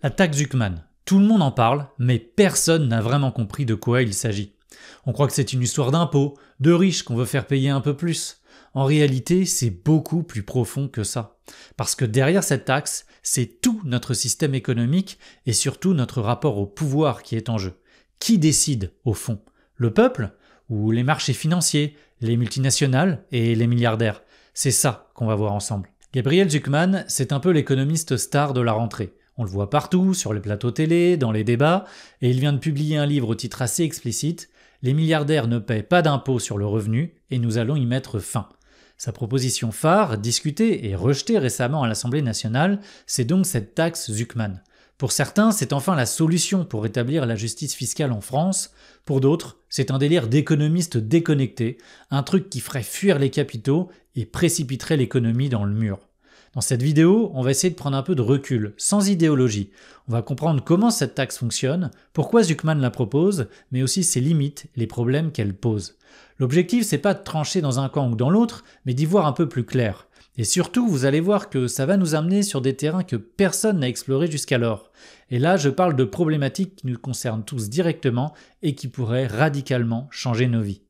La taxe Zuckman. Tout le monde en parle, mais personne n'a vraiment compris de quoi il s'agit. On croit que c'est une histoire d'impôts, de riches qu'on veut faire payer un peu plus. En réalité, c'est beaucoup plus profond que ça. Parce que derrière cette taxe, c'est tout notre système économique et surtout notre rapport au pouvoir qui est en jeu. Qui décide, au fond? Le peuple? Ou les marchés financiers, les multinationales et les milliardaires? C'est ça qu'on va voir ensemble. Gabriel Zuckman, c'est un peu l'économiste star de la rentrée. On le voit partout, sur les plateaux télé, dans les débats, et il vient de publier un livre au titre assez explicite « Les milliardaires ne paient pas d'impôts sur le revenu et nous allons y mettre fin ». Sa proposition phare, discutée et rejetée récemment à l'Assemblée nationale, c'est donc cette taxe Zuckman. Pour certains, c'est enfin la solution pour rétablir la justice fiscale en France. Pour d'autres, c'est un délire d'économistes déconnectés, un truc qui ferait fuir les capitaux et précipiterait l'économie dans le mur. Dans cette vidéo, on va essayer de prendre un peu de recul, sans idéologie. On va comprendre comment cette taxe fonctionne, pourquoi Zuckman la propose, mais aussi ses limites, les problèmes qu'elle pose. L'objectif, c'est pas de trancher dans un camp ou dans l'autre, mais d'y voir un peu plus clair. Et surtout, vous allez voir que ça va nous amener sur des terrains que personne n'a explorés jusqu'alors. Et là, je parle de problématiques qui nous concernent tous directement et qui pourraient radicalement changer nos vies.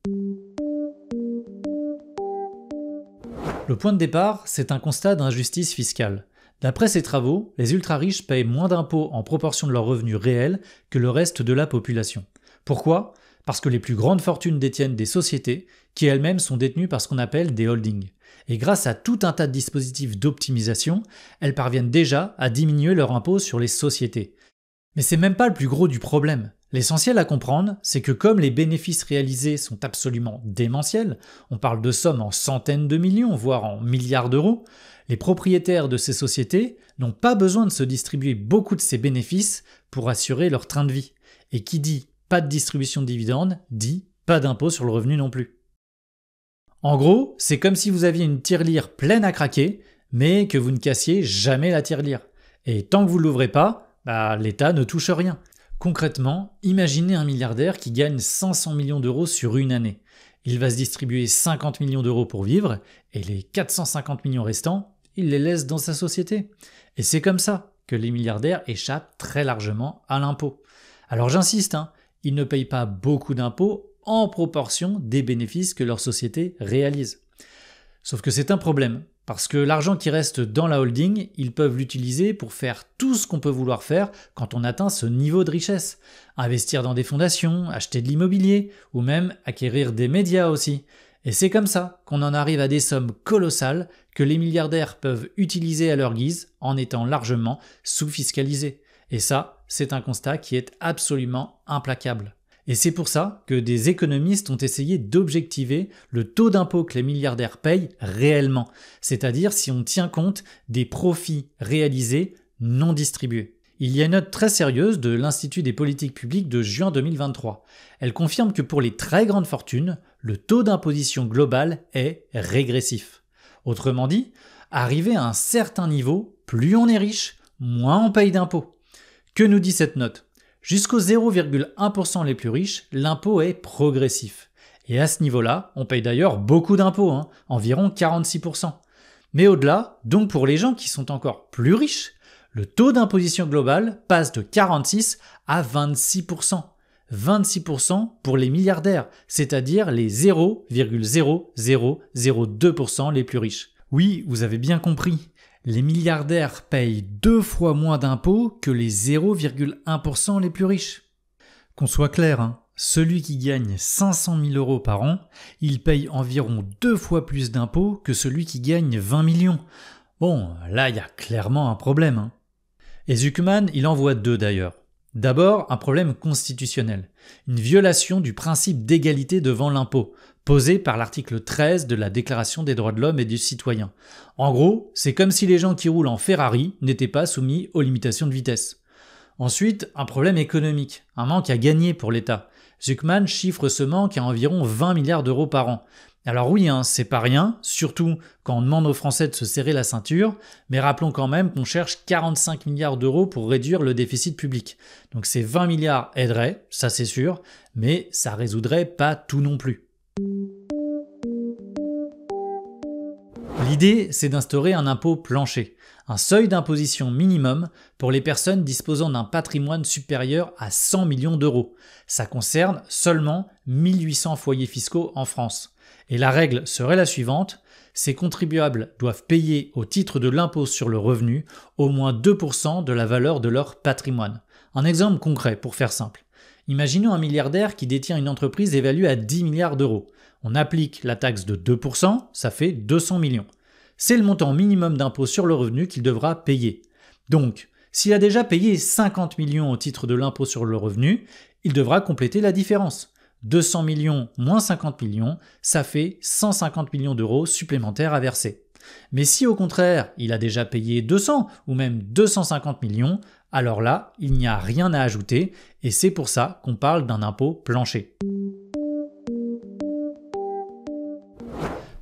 Le point de départ, c'est un constat d'injustice fiscale. D'après ces travaux, les ultra-riches payent moins d'impôts en proportion de leurs revenus réels que le reste de la population. Pourquoi ? Parce que les plus grandes fortunes détiennent des sociétés qui elles-mêmes sont détenues par ce qu'on appelle des holdings. Et grâce à tout un tas de dispositifs d'optimisation, elles parviennent déjà à diminuer leur impôt sur les sociétés. Mais c'est même pas le plus gros du problème. L'essentiel à comprendre, c'est que comme les bénéfices réalisés sont absolument démentiels, on parle de sommes en centaines de millions, voire en milliards d'euros, les propriétaires de ces sociétés n'ont pas besoin de se distribuer beaucoup de ces bénéfices pour assurer leur train de vie. Et qui dit pas de distribution de dividendes, dit pas d'impôt sur le revenu non plus. En gros, c'est comme si vous aviez une tirelire pleine à craquer, mais que vous ne cassiez jamais la tirelire. Et tant que vous ne l'ouvrez pas, l'État ne touche rien. Concrètement, imaginez un milliardaire qui gagne 500 millions d'euros sur une année. Il va se distribuer 50 millions d'euros pour vivre, et les 450 millions restants, il les laisse dans sa société. Et c'est comme ça que les milliardaires échappent très largement à l'impôt. Alors j'insiste, ils ne payent pas beaucoup d'impôts en proportion des bénéfices que leur société réalise. Sauf que c'est un problème, parce que l'argent qui reste dans la holding, ils peuvent l'utiliser pour faire tout ce qu'on peut vouloir faire quand on atteint ce niveau de richesse. Investir dans des fondations, acheter de l'immobilier, ou même acquérir des médias aussi. Et c'est comme ça qu'on en arrive à des sommes colossales que les milliardaires peuvent utiliser à leur guise en étant largement sous-fiscalisés. Et ça, c'est un constat qui est absolument implacable. Et c'est pour ça que des économistes ont essayé d'objectiver le taux d'impôt que les milliardaires payent réellement, c'est-à-dire si on tient compte des profits réalisés non distribués. Il y a une note très sérieuse de l'Institut des politiques publiques de juin 2023. Elle confirme que pour les très grandes fortunes, le taux d'imposition global est régressif. Autrement dit, arrivé à un certain niveau, plus on est riche, moins on paye d'impôts. Que nous dit cette note ? Jusqu'aux 0,1% les plus riches, l'impôt est progressif. Et à ce niveau-là, on paye d'ailleurs beaucoup d'impôts, environ 46%. Mais au-delà, donc pour les gens qui sont encore plus riches, le taux d'imposition globale passe de 46 à 26%. 26% pour les milliardaires, c'est-à-dire les 0,0002% les plus riches. Oui, vous avez bien compris. Les milliardaires payent 2 fois moins d'impôts que les 0,1% les plus riches. Qu'on soit clair, celui qui gagne 500 000 euros par an, il paye environ 2 fois plus d'impôts que celui qui gagne 20 millions. Bon, là il y a clairement un problème. Et Zuckman, il en voit deux d'ailleurs. D'abord, un problème constitutionnel, une violation du principe d'égalité devant l'impôt, posé par l'article 13 de la Déclaration des droits de l'homme et du citoyen. En gros, c'est comme si les gens qui roulent en Ferrari n'étaient pas soumis aux limitations de vitesse. Ensuite, un problème économique, un manque à gagner pour l'État. Zuckman chiffre ce manque à environ 20 milliards d'euros par an. Alors oui, c'est pas rien, surtout quand on demande aux Français de se serrer la ceinture, mais rappelons quand même qu'on cherche 45 milliards d'euros pour réduire le déficit public. Donc ces 20 milliards aideraient, ça c'est sûr, mais ça résoudrait pas tout non plus. L'idée, c'est d'instaurer un impôt plancher, un seuil d'imposition minimum pour les personnes disposant d'un patrimoine supérieur à 100 millions d'euros. Ça concerne seulement 1800 foyers fiscaux en France. Et la règle serait la suivante: ces contribuables doivent payer au titre de l'impôt sur le revenu au moins 2% de la valeur de leur patrimoine. Un exemple concret pour faire simple. Imaginons un milliardaire qui détient une entreprise évaluée à 10 milliards d'euros. On applique la taxe de 2%, ça fait 200 millions. C'est le montant minimum d'impôt sur le revenu qu'il devra payer. Donc, s'il a déjà payé 50 millions au titre de l'impôt sur le revenu, il devra compléter la différence. 200 millions moins 50 millions, ça fait 150 millions d'euros supplémentaires à verser. Mais si au contraire, il a déjà payé 200 ou même 250 millions, alors là, il n'y a rien à ajouter et c'est pour ça qu'on parle d'un impôt plancher.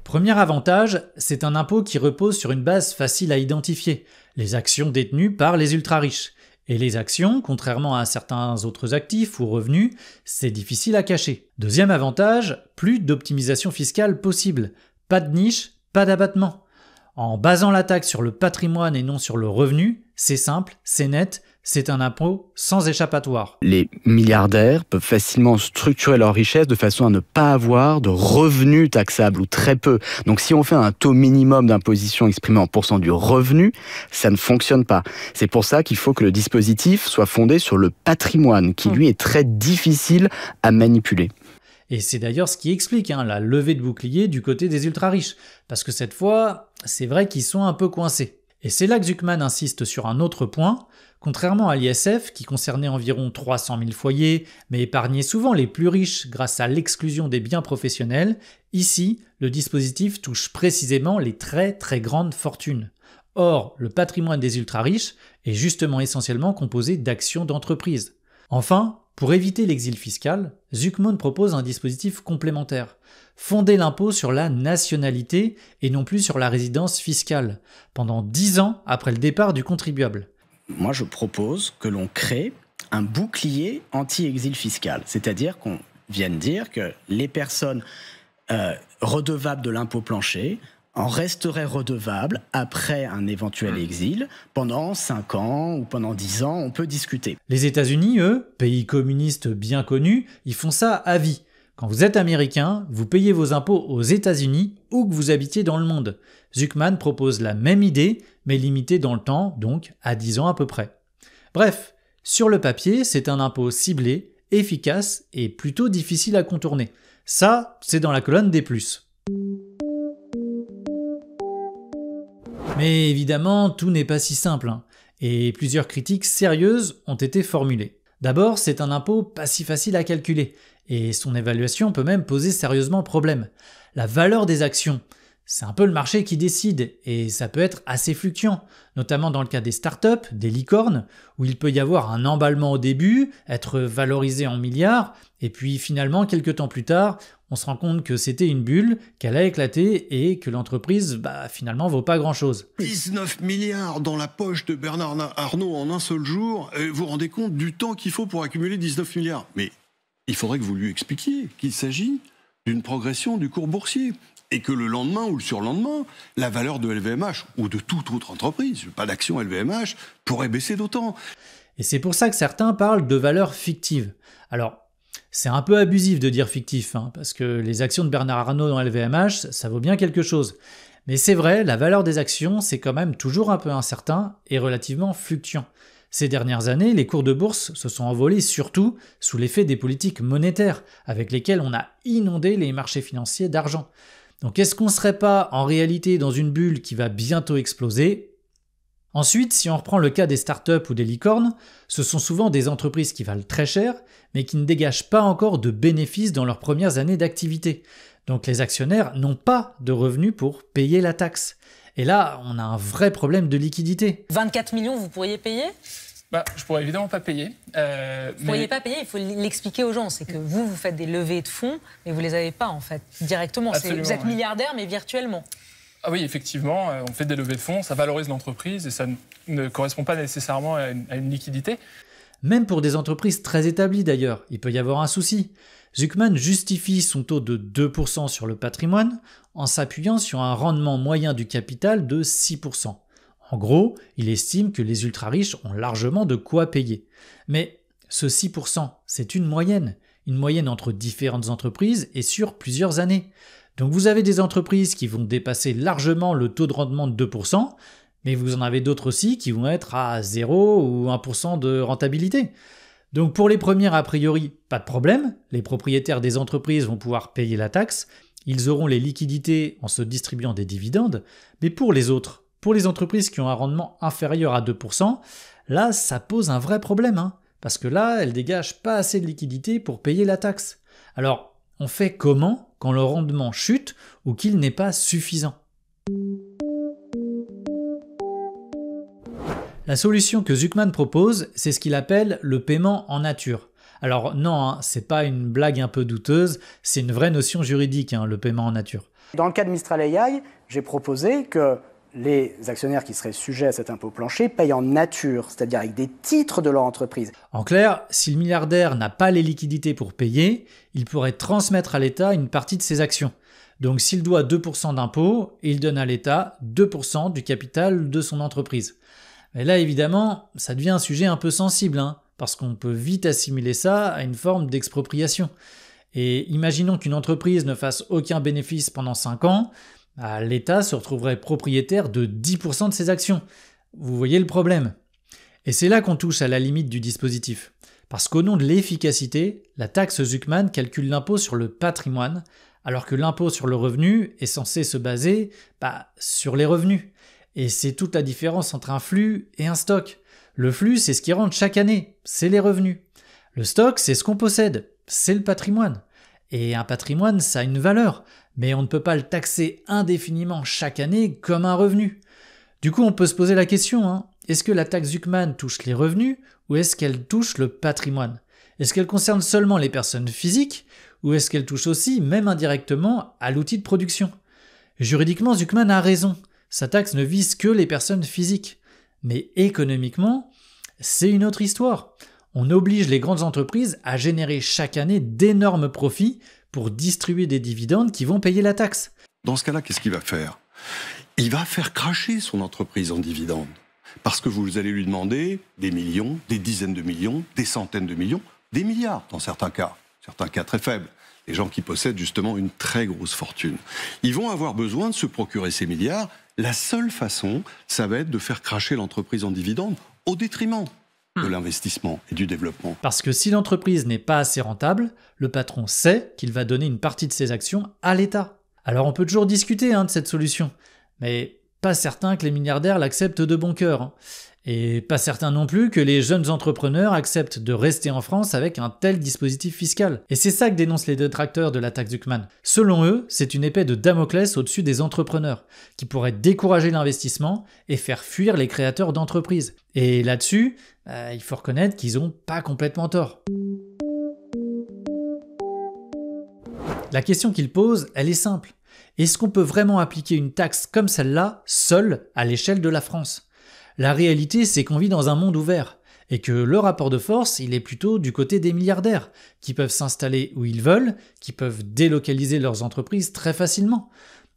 Premier avantage, c'est un impôt qui repose sur une base facile à identifier, les actions détenues par les ultra-riches. Et les actions, contrairement à certains autres actifs ou revenus, c'est difficile à cacher. Deuxième avantage, plus d'optimisation fiscale possible. Pas de niche, pas d'abattement. En basant la taxe sur le patrimoine et non sur le revenu, c'est simple, c'est net, c'est un impôt sans échappatoire. Les milliardaires peuvent facilement structurer leur richesse de façon à ne pas avoir de revenus taxables ou très peu. Donc si on fait un taux minimum d'imposition exprimé en pourcent du revenu, ça ne fonctionne pas. C'est pour ça qu'il faut que le dispositif soit fondé sur le patrimoine, qui lui est très difficile à manipuler. Et c'est d'ailleurs ce qui explique la levée de bouclier du côté des ultra-riches. Parce que cette fois, c'est vrai qu'ils sont un peu coincés. Et c'est là que Zucman insiste sur un autre point. Contrairement à l'ISF, qui concernait environ 300 000 foyers, mais épargnait souvent les plus riches grâce à l'exclusion des biens professionnels, ici, le dispositif touche précisément les très très grandes fortunes. Or, le patrimoine des ultra-riches est justement essentiellement composé d'actions d'entreprise. Enfin, pour éviter l'exil fiscal, Zucman propose un dispositif complémentaire. Fonder l'impôt sur la nationalité et non plus sur la résidence fiscale, pendant 10 ans après le départ du contribuable. Moi, je propose que l'on crée un bouclier anti-exil fiscal. C'est-à-dire qu'on vienne dire que les personnes redevables de l'impôt plancher en resteraient redevables après un éventuel exil pendant 5 ans ou pendant 10 ans, on peut discuter. Les États-Unis, eux, pays communistes bien connus, ils font ça à vie. Quand vous êtes américain, vous payez vos impôts aux États-Unis où que vous habitiez dans le monde. Zucman propose la même idée, mais limitée dans le temps, donc à 10 ans à peu près. Bref, sur le papier, c'est un impôt ciblé, efficace et plutôt difficile à contourner. Ça, c'est dans la colonne des plus. Mais évidemment, tout n'est pas si simple, et plusieurs critiques sérieuses ont été formulées. D'abord, c'est un impôt pas si facile à calculer, et son évaluation peut même poser sérieusement problème. La valeur des actions, c'est un peu le marché qui décide, et ça peut être assez fluctuant, notamment dans le cas des startups, des licornes, où il peut y avoir un emballement au début, être valorisé en milliards, et puis finalement, quelques temps plus tard, on se rend compte que c'était une bulle, qu'elle a éclaté et que l'entreprise, finalement, vaut pas grand-chose. 19 milliards dans la poche de Bernard Arnault en un seul jour, et vous vous rendez compte du temps qu'il faut pour accumuler 19 milliards. Mais il faudrait que vous lui expliquiez qu'il s'agit d'une progression du cours boursier. Et que le lendemain ou le surlendemain, la valeur de LVMH ou de toute autre entreprise, pas d'action LVMH, pourrait baisser d'autant. Et c'est pour ça que certains parlent de valeur fictive. Alors, c'est un peu abusif de dire fictif, parce que les actions de Bernard Arnault dans LVMH, ça vaut bien quelque chose. Mais c'est vrai, la valeur des actions, c'est quand même toujours un peu incertain et relativement fluctuant. Ces dernières années, les cours de bourse se sont envolés surtout sous l'effet des politiques monétaires, avec lesquelles on a inondé les marchés financiers d'argent. Donc est-ce qu'on ne serait pas en réalité dans une bulle qui va bientôt exploser ? Ensuite, si on reprend le cas des startups ou des licornes, ce sont souvent des entreprises qui valent très cher, mais qui ne dégagent pas encore de bénéfices dans leurs premières années d'activité. Donc les actionnaires n'ont pas de revenus pour payer la taxe. Et là, on a un vrai problème de liquidité. 24 millions, vous pourriez payer ? Je pourrais évidemment pas payer. Vous pourriez pas payer, il faut l'expliquer aux gens. C'est que vous faites des levées de fonds, mais vous les avez pas en fait, directement. Vous êtes milliardaire, mais virtuellement. Ah oui, effectivement, on fait des levées de fonds, ça valorise l'entreprise et ça ne correspond pas nécessairement à une liquidité. Même pour des entreprises très établies d'ailleurs, il peut y avoir un souci. Zucman justifie son taux de 2% sur le patrimoine en s'appuyant sur un rendement moyen du capital de 6%. En gros, il estime que les ultra-riches ont largement de quoi payer. Mais ce 6%, c'est une moyenne entre différentes entreprises et sur plusieurs années. Donc vous avez des entreprises qui vont dépasser largement le taux de rendement de 2%, mais vous en avez d'autres aussi qui vont être à 0 ou 1% de rentabilité. Donc pour les premières, a priori, pas de problème, les propriétaires des entreprises vont pouvoir payer la taxe, ils auront les liquidités en se distribuant des dividendes, mais pour les autres, pour les entreprises qui ont un rendement inférieur à 2%, là ça pose un vrai problème, parce que là elles dégagent pas assez de liquidités pour payer la taxe. Alors on fait comment quand le rendement chute ou qu'il n'est pas suffisant ? La solution que Zucman propose, c'est ce qu'il appelle le paiement en nature. Alors non, c'est pas une blague un peu douteuse, c'est une vraie notion juridique, le paiement en nature. Dans le cas de Mistral AI, j'ai proposé que les actionnaires qui seraient sujets à cet impôt plancher payent en nature, c'est-à-dire avec des titres de leur entreprise. En clair, si le milliardaire n'a pas les liquidités pour payer, il pourrait transmettre à l'État une partie de ses actions. Donc s'il doit 2% d'impôt, il donne à l'État 2% du capital de son entreprise. Mais là, évidemment, ça devient un sujet un peu sensible, parce qu'on peut vite assimiler ça à une forme d'expropriation. Et imaginons qu'une entreprise ne fasse aucun bénéfice pendant 5 ans, l'État se retrouverait propriétaire de 10% de ses actions. Vous voyez le problème. Et c'est là qu'on touche à la limite du dispositif. Parce qu'au nom de l'efficacité, la taxe Zucman calcule l'impôt sur le patrimoine, alors que l'impôt sur le revenu est censé se baser sur les revenus. Et c'est toute la différence entre un flux et un stock. Le flux, c'est ce qui rentre chaque année, c'est les revenus. Le stock, c'est ce qu'on possède, c'est le patrimoine. Et un patrimoine, ça a une valeur, mais on ne peut pas le taxer indéfiniment chaque année comme un revenu. Du coup, on peut se poser la question, est-ce que la taxe Zucman touche les revenus ou est-ce qu'elle touche le patrimoine ? Est-ce qu'elle concerne seulement les personnes physiques ou est-ce qu'elle touche aussi, même indirectement, à l'outil de production ? Juridiquement, Zucman a raison. Sa taxe ne vise que les personnes physiques. Mais économiquement, c'est une autre histoire. On oblige les grandes entreprises à générer chaque année d'énormes profits pour distribuer des dividendes qui vont payer la taxe. Dans ce cas-là, qu'est-ce qu'il va faire ? Il va faire cracher son entreprise en dividendes. Parce que vous allez lui demander des millions, des dizaines de millions, des centaines de millions, des milliards dans certains cas très faibles. Les gens qui possèdent justement une très grosse fortune. Ils vont avoir besoin de se procurer ces milliards. La seule façon, ça va être de faire cracher l'entreprise en dividendes au détriment de l'investissement et du développement. Parce que si l'entreprise n'est pas assez rentable, le patron sait qu'il va donner une partie de ses actions à l'État. Alors on peut toujours discuter de cette solution, mais pas certain que les milliardaires l'acceptent de bon cœur. Et pas certain non plus que les jeunes entrepreneurs acceptent de rester en France avec un tel dispositif fiscal. Et c'est ça que dénoncent les détracteurs de la taxe Zucman. Selon eux, c'est une épée de Damoclès au-dessus des entrepreneurs, qui pourrait décourager l'investissement et faire fuir les créateurs d'entreprises. Et là-dessus, il faut reconnaître qu'ils n'ont pas complètement tort. La question qu'ils posent, elle est simple. Est-ce qu'on peut vraiment appliquer une taxe comme celle-là, seule, à l'échelle de la France ? La réalité, c'est qu'on vit dans un monde ouvert, et que le rapport de force, il est plutôt du côté des milliardaires, qui peuvent s'installer où ils veulent, qui peuvent délocaliser leurs entreprises très facilement.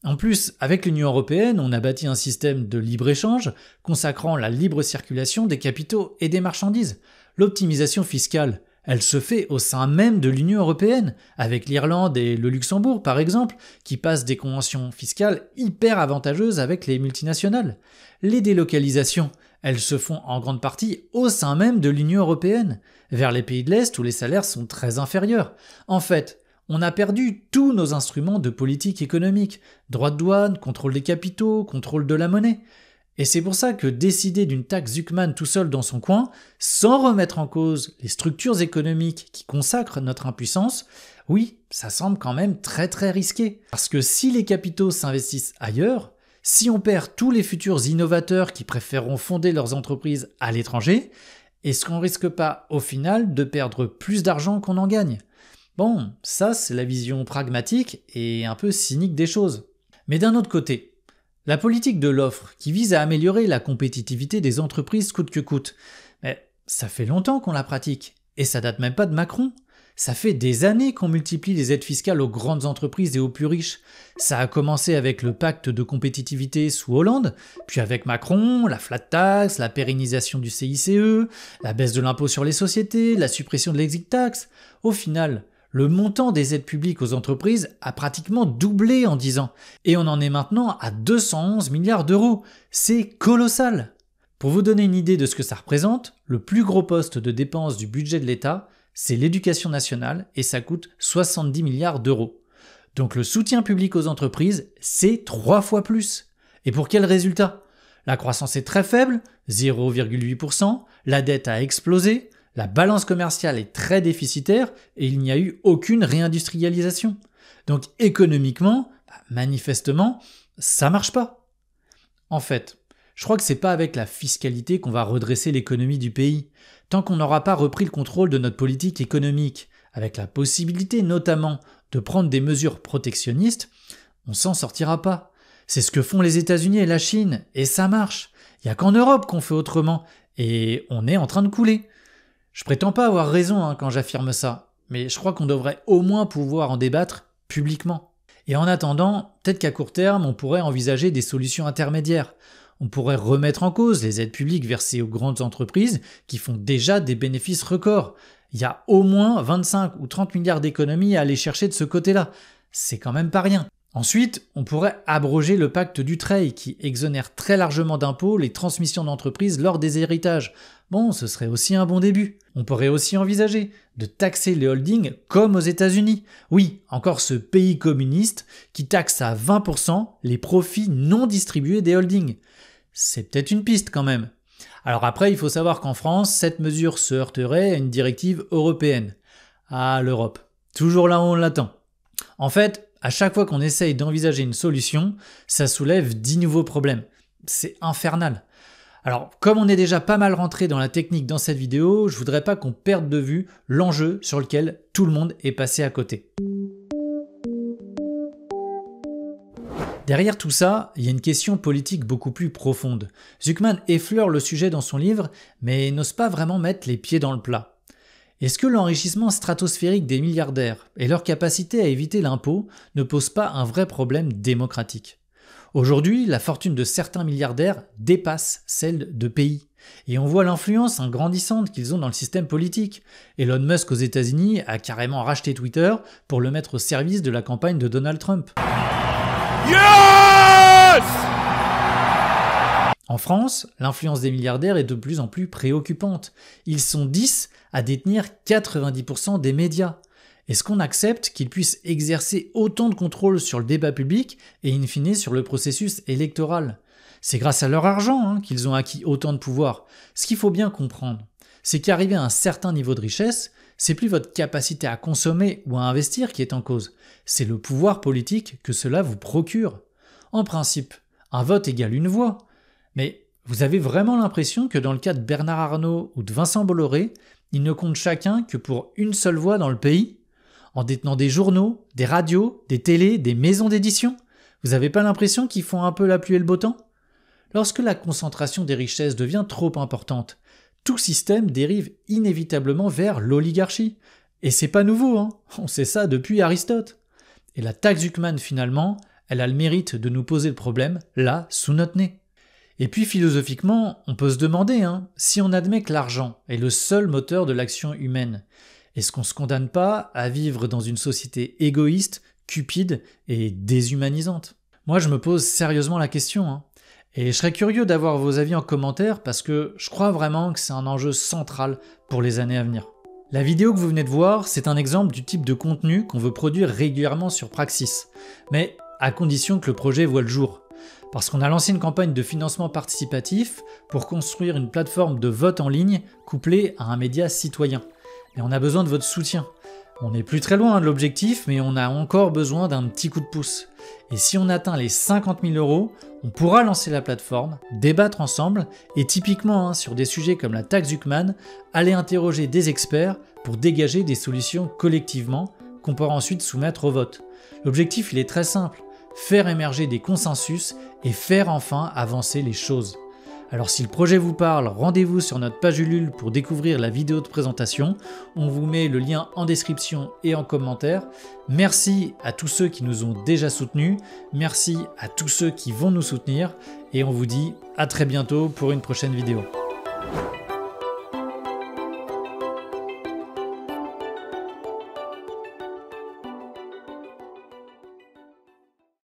En plus, avec l'Union européenne, on a bâti un système de libre-échange consacrant la libre circulation des capitaux et des marchandises. L'optimisation fiscale, elle se fait au sein même de l'Union européenne, avec l'Irlande et le Luxembourg par exemple, qui passent des conventions fiscales hyper avantageuses avec les multinationales. Les délocalisations, elles se font en grande partie au sein même de l'Union européenne, vers les pays de l'Est où les salaires sont très inférieurs. En fait, on a perdu tous nos instruments de politique économique, droits de douane, contrôle des capitaux, contrôle de la monnaie. Et c'est pour ça que décider d'une taxe Zucman tout seul dans son coin, sans remettre en cause les structures économiques qui consacrent notre impuissance, oui, ça semble quand même très très risqué. Parce que si les capitaux s'investissent ailleurs, si on perd tous les futurs innovateurs qui préféreront fonder leurs entreprises à l'étranger, est-ce qu'on risque pas au final de perdre plus d'argent qu'on en gagne ? Bon, ça c'est la vision pragmatique et un peu cynique des choses. Mais d'un autre côté, la politique de l'offre qui vise à améliorer la compétitivité des entreprises coûte que coûte, ça fait longtemps qu'on la pratique, et ça date même pas de Macron. Ça fait des années qu'on multiplie les aides fiscales aux grandes entreprises et aux plus riches. Ça a commencé avec le pacte de compétitivité sous Hollande, puis avec Macron, la flat tax, la pérennisation du CICE, la baisse de l'impôt sur les sociétés, la suppression de l'exit tax. Au final, le montant des aides publiques aux entreprises a pratiquement doublé en 10 ans, et on en est maintenant à 211 milliards d'euros. C'est colossal. Pour vous donner une idée de ce que ça représente, le plus gros poste de dépenses du budget de l'État, c'est l'éducation nationale et ça coûte 70 milliards d'euros. Donc le soutien public aux entreprises, c'est 3 fois plus. Et pour quel résultat ? La croissance est très faible, 0,8%, la dette a explosé, la balance commerciale est très déficitaire et il n'y a eu aucune réindustrialisation. Donc économiquement, manifestement, ça marche pas. En fait, je crois que c'est pas avec la fiscalité qu'on va redresser l'économie du pays, tant qu'on n'aura pas repris le contrôle de notre politique économique, avec la possibilité notamment de prendre des mesures protectionnistes, on s'en sortira pas. C'est ce que font les États-Unis et la Chine, et ça marche. Il n'y a qu'en Europe qu'on fait autrement, et on est en train de couler. Je prétends pas avoir raison quand j'affirme ça, mais je crois qu'on devrait au moins pouvoir en débattre publiquement. Et en attendant, peut-être qu'à court terme, on pourrait envisager des solutions intermédiaires. On pourrait remettre en cause les aides publiques versées aux grandes entreprises qui font déjà des bénéfices records. Il y a au moins 25 ou 30 milliards d'économies à aller chercher de ce côté-là. C'est quand même pas rien. Ensuite, on pourrait abroger le pacte Dutreil qui exonère très largement d'impôts les transmissions d'entreprises lors des héritages. Bon, ce serait aussi un bon début. On pourrait aussi envisager de taxer les holdings comme aux États-Unis. Oui, encore ce pays communiste qui taxe à 20% les profits non distribués des holdings. C'est peut-être une piste quand même. Alors après, il faut savoir qu'en France, cette mesure se heurterait à une directive européenne. Ah, l'Europe. Toujours là où on l'attend. En fait, à chaque fois qu'on essaye d'envisager une solution, ça soulève 10 nouveaux problèmes. C'est infernal. Alors, comme on est déjà pas mal rentré dans la technique dans cette vidéo, je voudrais pas qu'on perde de vue l'enjeu sur lequel tout le monde est passé à côté. Derrière tout ça, il y a une question politique beaucoup plus profonde. Zucman effleure le sujet dans son livre, mais n'ose pas vraiment mettre les pieds dans le plat. Est-ce que l'enrichissement stratosphérique des milliardaires et leur capacité à éviter l'impôt ne pose pas un vrai problème démocratique ? Aujourd'hui, la fortune de certains milliardaires dépasse celle de pays. Et on voit l'influence grandissante qu'ils ont dans le système politique. Elon Musk aux États-Unis a carrément racheté Twitter pour le mettre au service de la campagne de Donald Trump. Yes! En France, l'influence des milliardaires est de plus en plus préoccupante. Ils sont 10 à détenir 90% des médias. Est-ce qu'on accepte qu'ils puissent exercer autant de contrôle sur le débat public et in fine sur le processus électoral ? C'est grâce à leur argent qu'ils ont acquis autant de pouvoir. Ce qu'il faut bien comprendre, c'est qu'arriver à un certain niveau de richesse, c'est plus votre capacité à consommer ou à investir qui est en cause, c'est le pouvoir politique que cela vous procure. En principe, un vote égale une voix. Mais vous avez vraiment l'impression que dans le cas de Bernard Arnault ou de Vincent Bolloré, ils ne comptent chacun que pour une seule voix dans le pays ? En détenant des journaux, des radios, des télés, des maisons d'édition ? Vous n'avez pas l'impression qu'ils font un peu la pluie et le beau temps ? Lorsque la concentration des richesses devient trop importante, tout système dérive inévitablement vers l'oligarchie. Et c'est pas nouveau, on sait ça depuis Aristote. Et la taxe Zucman, finalement, elle a le mérite de nous poser le problème, là, sous notre nez. Et puis philosophiquement, on peut se demander, si on admet que l'argent est le seul moteur de l'action humaine, est-ce qu'on se condamne pas à vivre dans une société égoïste, cupide et déshumanisante ? Moi, je me pose sérieusement la question, Et je serais curieux d'avoir vos avis en commentaire parce que je crois vraiment que c'est un enjeu central pour les années à venir. La vidéo que vous venez de voir, c'est un exemple du type de contenu qu'on veut produire régulièrement sur Praxis, mais à condition que le projet voit le jour. Parce qu'on a lancé une campagne de financement participatif pour construire une plateforme de vote en ligne couplée à un média citoyen. Et on a besoin de votre soutien. On n'est plus très loin de l'objectif, mais on a encore besoin d'un petit coup de pouce. Et si on atteint les 50 000 €, on pourra lancer la plateforme, débattre ensemble, et typiquement sur des sujets comme la taxe Zucman, aller interroger des experts pour dégager des solutions collectivement qu'on pourra ensuite soumettre au vote. L'objectif, il est très simple, faire émerger des consensus et faire enfin avancer les choses. Alors si le projet vous parle, rendez-vous sur notre page Ulule pour découvrir la vidéo de présentation. On vous met le lien en description et en commentaire. Merci à tous ceux qui nous ont déjà soutenus. Merci à tous ceux qui vont nous soutenir. Et on vous dit à très bientôt pour une prochaine vidéo.